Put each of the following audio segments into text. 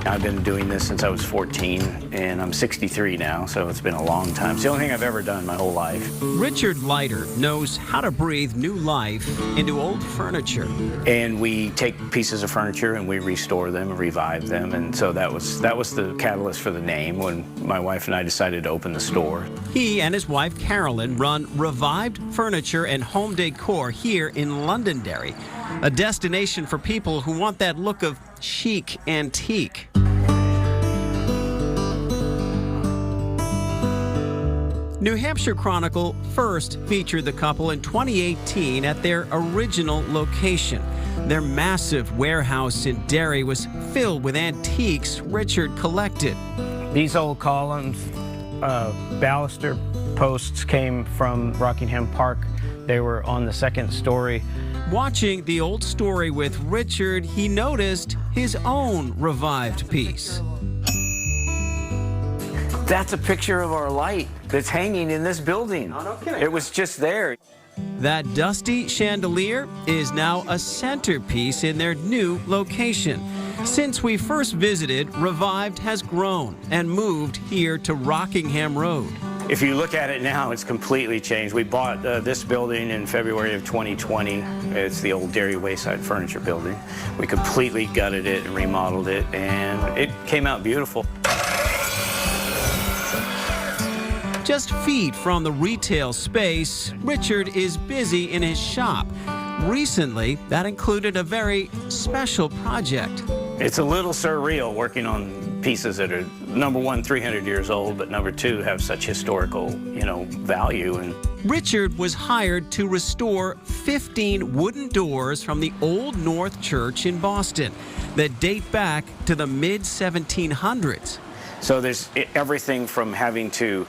I've been doing this since I was 14, and I'm 63 now, so it's been a long time. It's the only thing I've ever done my whole life. Richard Leiter knows how to breathe new life into old furniture. And we take pieces of furniture and we restore them and revive them, and so that was the catalyst for the name when my wife and I decided to open the store. He and his wife Carolyn run Revived Furniture and Home Decor here in Londonderry, a destination for people who want that look of chic antique. New Hampshire Chronicle first featured the couple in 2018 at their original location. Their massive warehouse in Derry was filled with antiques Richard collected. These old columns, baluster posts came from Rockingham Park. They were on the second story. Watching the old story with Richard, he noticed his own revived piece. That's a picture of our light that's hanging in this building. Oh, no kidding. It was just there. That dusty chandelier is now a centerpiece in their new location. Since we first visited, Revived has grown and moved here to Rockingham Road. If you look at it now, it's completely changed. We bought this building in February of 2020. It's the old Derry Wayside Furniture building. We completely gutted it and remodeled it, and it came out beautiful. Just feet from the retail space, Richard is busy in his shop. Recently, that included a very special project. It's a little surreal working on pieces that are, number one, 300 years old, but number two, have such historical, value. And Richard was hired to restore 15 wooden doors from the Old North Church in Boston that date back to the mid-1700s. So there's everything from having to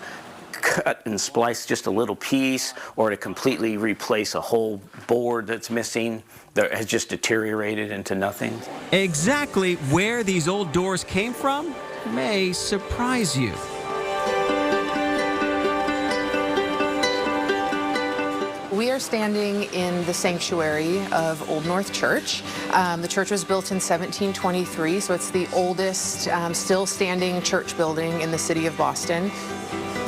cut and splice just a little piece, or to completely replace a whole board that's missing, that has just deteriorated into nothing. Exactly where these old doors came from may surprise you. We are standing in the sanctuary of Old North Church. The church was built in 1723, so it's the oldest still standing church building in the city of Boston.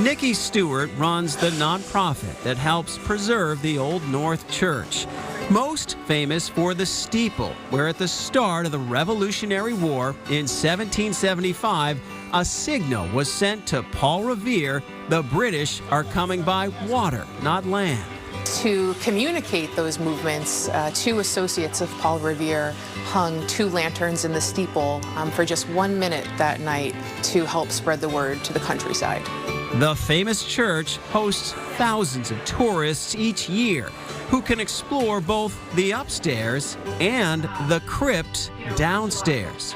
Nikki Stewart runs the nonprofit that helps preserve the Old North Church. Most famous for the steeple, where at the start of the Revolutionary War in 1775, a signal was sent to Paul Revere, the British are coming by water, not land. To communicate those movements, two associates of Paul Revere hung 2 lanterns in the steeple for just 1 minute that night to help spread the word to the countryside. The famous church hosts thousands of tourists each year who can explore both the upstairs and the crypt downstairs.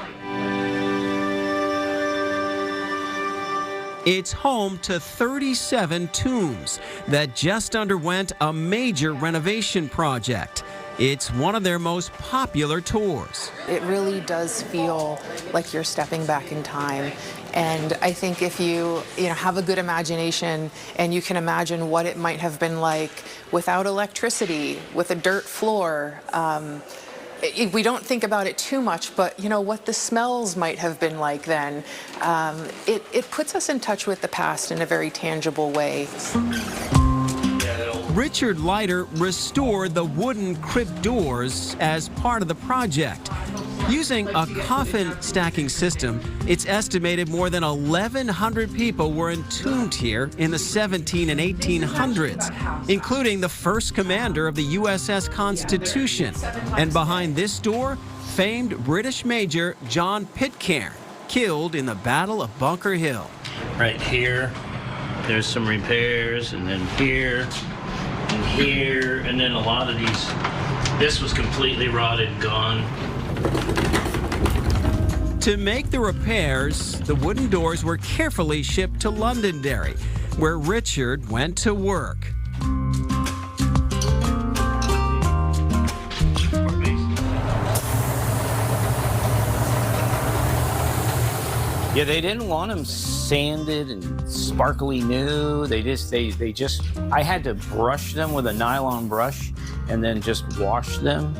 It's home to 37 tombs that just underwent a major renovation project. It's one of their most popular tours. It really does feel like you're stepping back in time. And I think if you have a good imagination and you can imagine what it might have been like without electricity, with a dirt floor, we don't think about it too much, but what the smells might have been like then. It puts us in touch with the past in a very tangible way. Richard Leiter restored the wooden crypt doors as part of the project. Using a coffin stacking system, it's estimated more than 1,100 people were entombed here in the 1700s and 1800s, including the first commander of the USS Constitution. And behind this door, famed British Major John Pitcairn, killed in the Battle of Bunker Hill. Right here, there's some repairs, and then here, and here, and then a lot of these, this was completely rotted and gone. To make the repairs, the wooden doors were carefully shipped to Londonderry, where Richard went to work. Yeah, they didn't want them sanded and sparkly new. They just, I had to brush them with a nylon brush and then just wash them.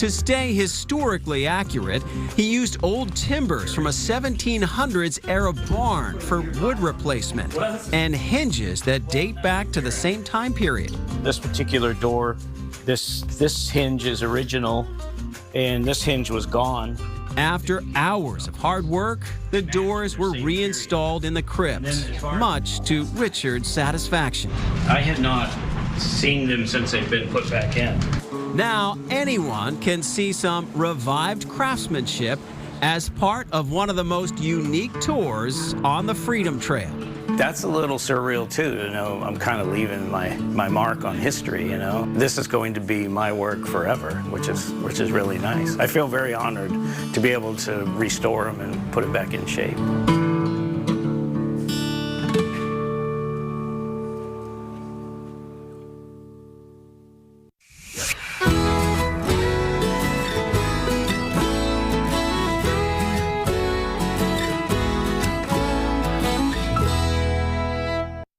To stay historically accurate, he used old timbers from a 1700s era barn for wood replacement and hinges that date back to the same time period. This particular door, this hinge is original, and this hinge was gone. After hours of hard work, the doors were reinstalled in the crypt, much to Richard's satisfaction. I had not seen them since they've been put back in. Now anyone can see some revived craftsmanship as part of one of the most unique tours on the Freedom Trail. That's a little surreal too, you know. I'm kind of leaving my mark on history, you know. This is going to be my work forever, which is really nice. I feel very honored to be able to restore them and put it back in shape.